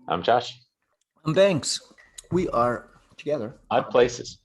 I'm Josh. I'm Banks. We are together. Odd places.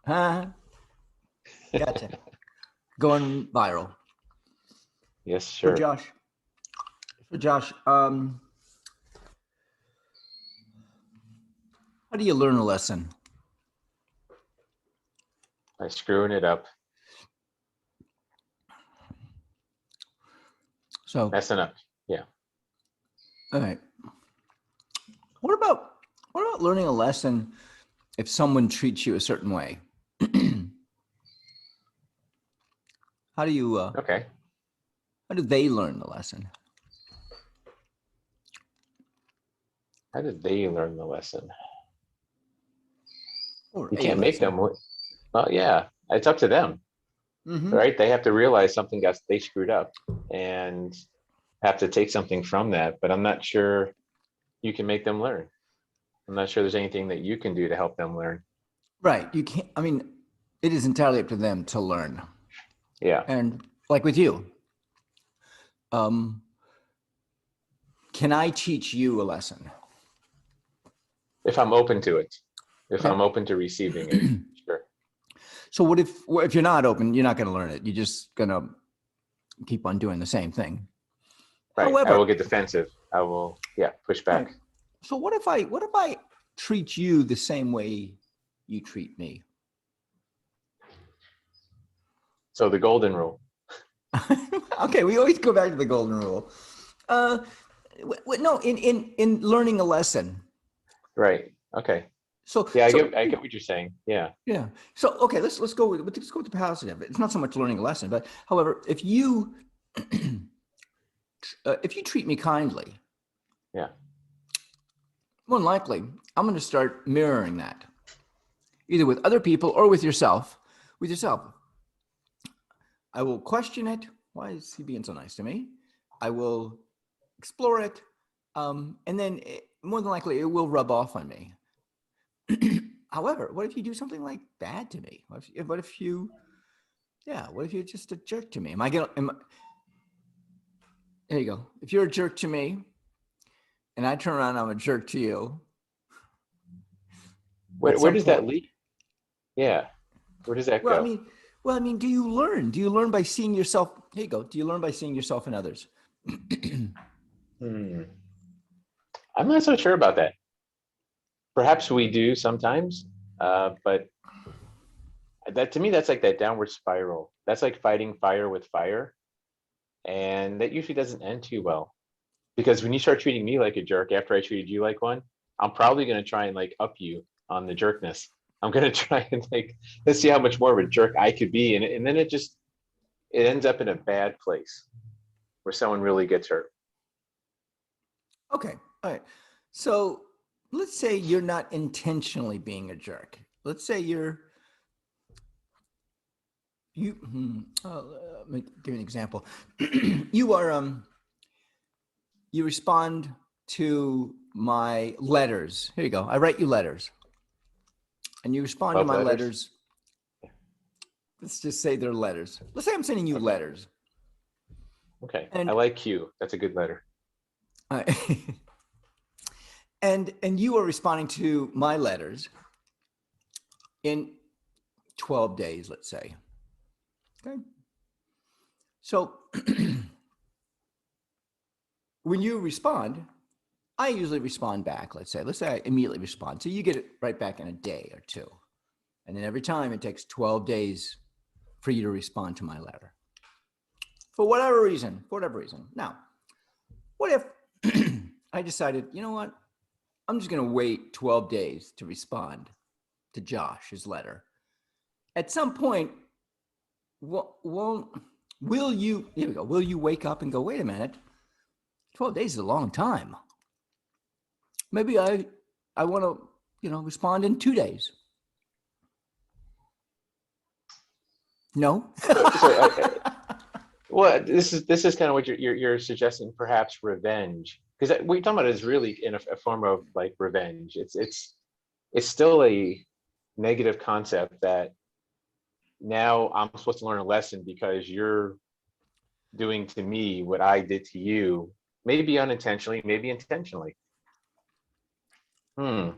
Huh? Gotcha. Going viral. Yes, So sure. Josh, so Josh, how do you learn a lesson? By screwing it up, So, messing up. Yeah. all right. What about what about learning a lesson if someone treats you a certain way? how do you Okay. how do they learn the lesson? How did they learn the lesson? Or You a can't make lesson? them. Well, yeah, it's up to them, Mm-hmm. right? They have to realize something got they screwed up and have to take something from that. But I'm not sure you can make them learn. I'm not sure there's anything that you can do to help them learn. Right. You can't. I mean, it is entirely up to them to learn. Yeah. And like with you, um, can I teach you a lesson? If I'm open to it, if Okay. I'm open to receiving it, sure. So what if you're not open, you're not going to learn it. You're just going to keep on doing the same thing. Right. I However, will get defensive. I will, yeah, push right. back. So what if I treat you the same way you treat me? So the golden rule. Okay, we always go back to the golden rule. Uh no, in learning a lesson. Right. Okay. So Yeah, so I get what you're saying. Yeah. yeah. So okay, let's go with the positive. It's not so much learning a lesson, but however, if you treat me kindly, Yeah. more than likely, I'm going to start mirroring that, either with other people or with yourself. With yourself, I will question it. Why is he being so nice to me? I will explore it, and then more than likely, it will rub off on me. However, what if you do something like bad to me? What if you're just a jerk to me? Am I gonna? There you go. If you're a jerk to me, and I turn around, I'm a jerk to you. At Where some does that point, lead? Yeah. Where does that well, I go? mean, well, I mean, do you learn? Do you learn by seeing yourself? Here you go. Do you learn by seeing yourself in others? Hmm. I'm not so sure about that. Perhaps we do sometimes, but that to me, that's like that downward spiral. That's like fighting fire with fire, and that usually doesn't end too well. Because when you start treating me like a jerk after I treated you like one, I'm probably going to try and like up you on the jerkness. I'm going to try and like let's see how much more of a jerk I could be, and then it ends up in a bad place where someone really gets hurt. Okay. All right. So let's say you're not intentionally being a jerk. Let's say let me give you an example. you are you respond to my letters. Here you go. I write you letters, and you respond to Love my letters. letters. Let's just say they're letters. Let's say I'm sending you Okay. letters, Okay. I and like Q. That's a good letter. uh, and you are responding to my letters in 12 days, let's say. Okay. So when you respond, I usually respond back, let's say I immediately respond. So you get it right back in a day or two. And then every time it takes 12 days for you to respond to my letter. For whatever reason, for whatever reason. Now, what if I decided, you know what? I'm just going to wait 12 days to respond to Josh's letter. At some point, won't will you here we go, will you wake up and go, wait a minute, 12 days is a long time. Maybe I want to, respond in 2 days. No. So well, this is kind of what you're suggesting, perhaps revenge, because what you're talking about is really in a form of like revenge. It's still a negative concept that now I'm supposed to learn a lesson because you're doing to me what I did to you, maybe unintentionally, maybe intentionally. Hmm.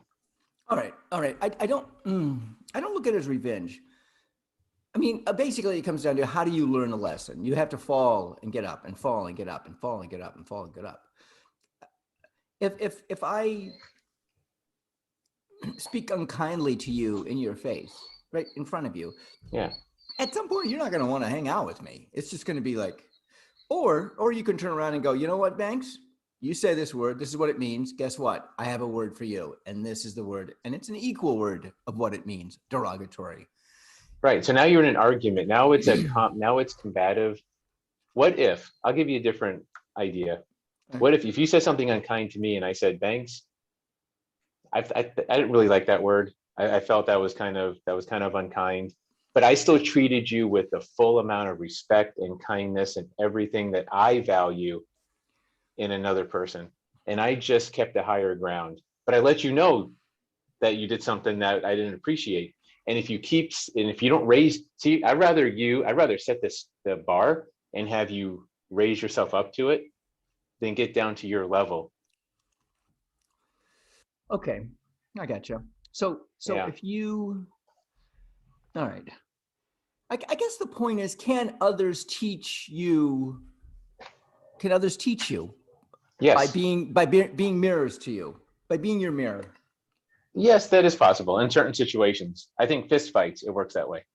All right, all right. I don't look at it as revenge. I mean, basically, it comes down to how do you learn a lesson? You have to fall and get up, and fall and get up, and fall and get up, and fall and get up. If I speak unkindly to you in your face, right in front of you, Yeah. at some point you're not going to want to hang out with me. It's just going to be like, or you can turn around and go, you know what, Banks? You say this word. This is what it means. Guess what? I have a word for you, and this is the word, and it's an equal word of what it means. Derogatory. Right. So now you're in an argument. Now it's now it's combative. What if, I'll give you a different idea. What if you said something unkind to me and I said, Banks, I didn't really like that word. I felt that was kind of unkind, but I still treated you with the full amount of respect and kindness and everything that I value in another person. And I just kept a higher ground. But I let you know that you did something that I didn't appreciate. And if you don't raise, see, I'd rather set the bar and have you raise yourself up to it than get down to your level. Okay, I got you. So Yeah. if you, all right, I guess the point is, can others teach you? Can others teach you by Yes. being mirrors to you, by being your mirror? Yes, that is possible in certain situations. I think fist fights, it works that way.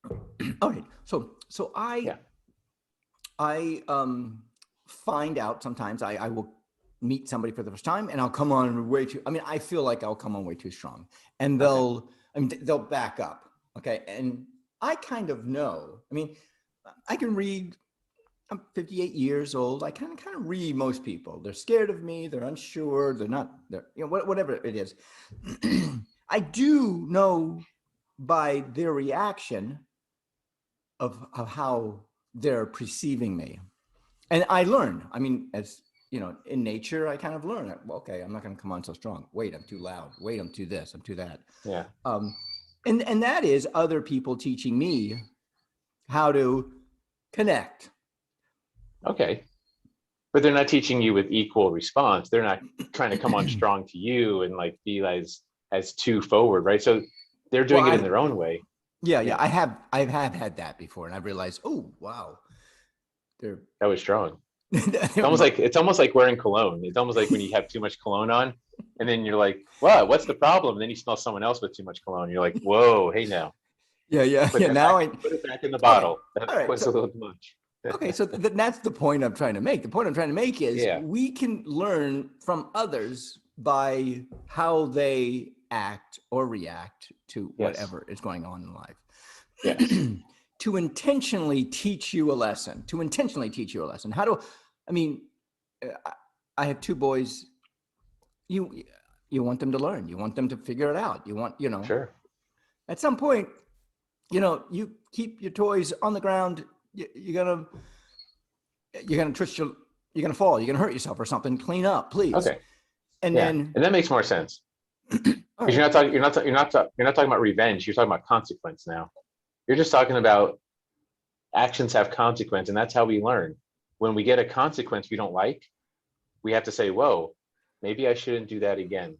All right. So Yeah. I find out sometimes I will meet somebody for the first time and I'll come on way too. I mean, I feel like I'll come on way too strong, and Okay. they'll back up. Okay, and I kind of know. I mean, I can read. I'm 58 years old. I kind of read most people. They're scared of me. They're unsure. They're not. They're whatever it is. I do know by their reaction of how they're perceiving me. And I learn. I mean, as you know, in nature, I kind of learn. Well, okay, I'm not going to come on so strong. Wait, I'm too loud. Wait, I'm too this. I'm too that. Yeah. Um, and that is other people teaching me how to connect. Okay. But they're not teaching you with equal response. They're not trying to come on strong to you and like be as too forward, right? So they're Well, doing it in their own way. yeah, Yeah. I have had that before, and I've realized, oh wow, they're That was strong. they're It's almost like wearing cologne. It's almost like when you have too much cologne on, and then you're like, "What? What's the problem?" And then you smell someone else with too much cologne. You're like, "Whoa, hey now, yeah. Now I put it back in the okay, bottle. That all right. was So a little much." okay, so that's the point I'm trying to make. The point I'm trying to make is Yeah. we can learn from others by how they act or react to Yes. whatever is going on in Yes. life. To intentionally teach you a lesson, to intentionally teach you a lesson. How do I mean, I have two boys. You you want them to learn. You want them to figure it out. You want, Sure. at some point, you keep your toys on the ground. You're gonna twist your, you're gonna fall, you're gonna hurt yourself or something. Clean up, please. Okay. And Yeah. then, And that makes more sense all because right, you're not talking about revenge. You're talking about consequence now. You're just talking about actions have consequence, and that's how we learn. When we get a consequence we don't like, we have to say, "Whoa, maybe I shouldn't do that again."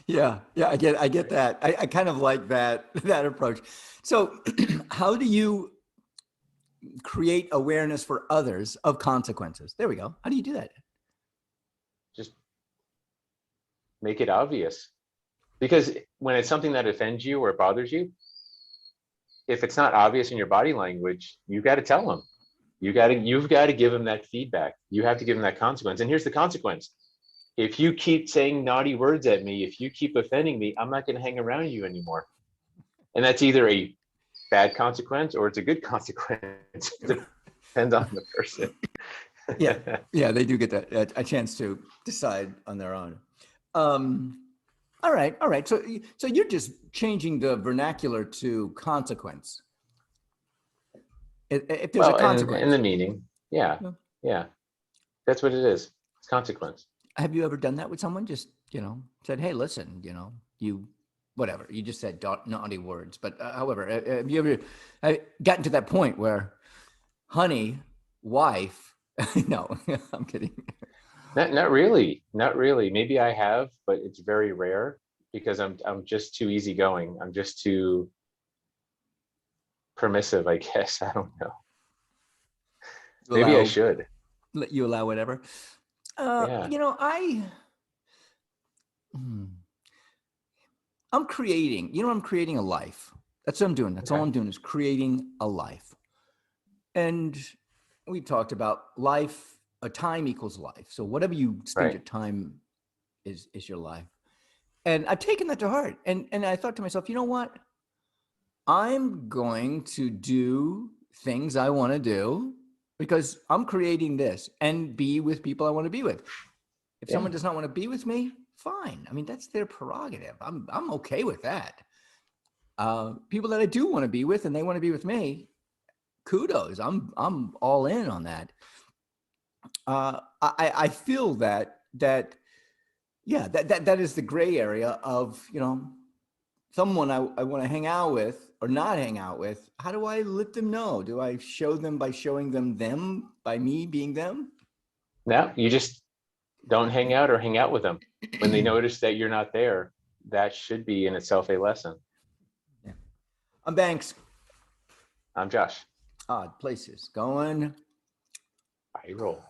yeah, yeah. I get that. I kind of like that that approach. So, how do you create awareness for others of consequences? There we go. How do you do that? Just make it obvious. Because when it's something that offends you or bothers you, if it's not obvious in your body language, you got to tell them. You've got to give them that feedback. You have to give them that consequence. And here's the consequence. If you keep saying naughty words at me, if you keep offending me, I'm not going to hang around you anymore. And that's either a bad consequence or it's a good consequence. It depends on the person. Yeah, yeah. They do get that a chance to decide on their own. Um, all right, all right. So you're just changing the vernacular to consequence. If there's a Well, and in the consequence. meaning, yeah, Yeah. yeah, that's what it is. It's consequence. Have you ever done that with someone? Just, said, hey, listen, whatever. You just said naughty words. But however, have you ever gotten to that point where, honey, wife, no, I'm kidding. Not really, not really. Maybe I have, but it's very rare because I'm just too easygoing. I'm just too permissive, I guess. I don't know. You Maybe I allow, should. let you allow whatever. Yeah. Hmm, I'm creating, I'm creating a life. That's what I'm doing. That's all Okay. I'm doing is creating a life. And we talked about life, a time equals life. So whatever you spend Right. your time is your life. And I've taken that to heart. And I thought to myself, you know what? I'm going to do things I want to do because I'm creating this and be with people I want to be with. If Yeah. someone does not want to be with me, fine. I mean, that's their prerogative. I'm okay with that. People that I do want to be with and they want to be with me, kudos. I'm all in on that. I feel that yeah, that is the gray area of, someone I want to hang out with or not hang out with. How do I let them know? Do I show them by showing them by me being them? Now you just don't hang out or hang out with them. When they notice that you're not there, that should be in itself a lesson. Yeah. I'm Banks. I'm Josh. Odd places going. I roll.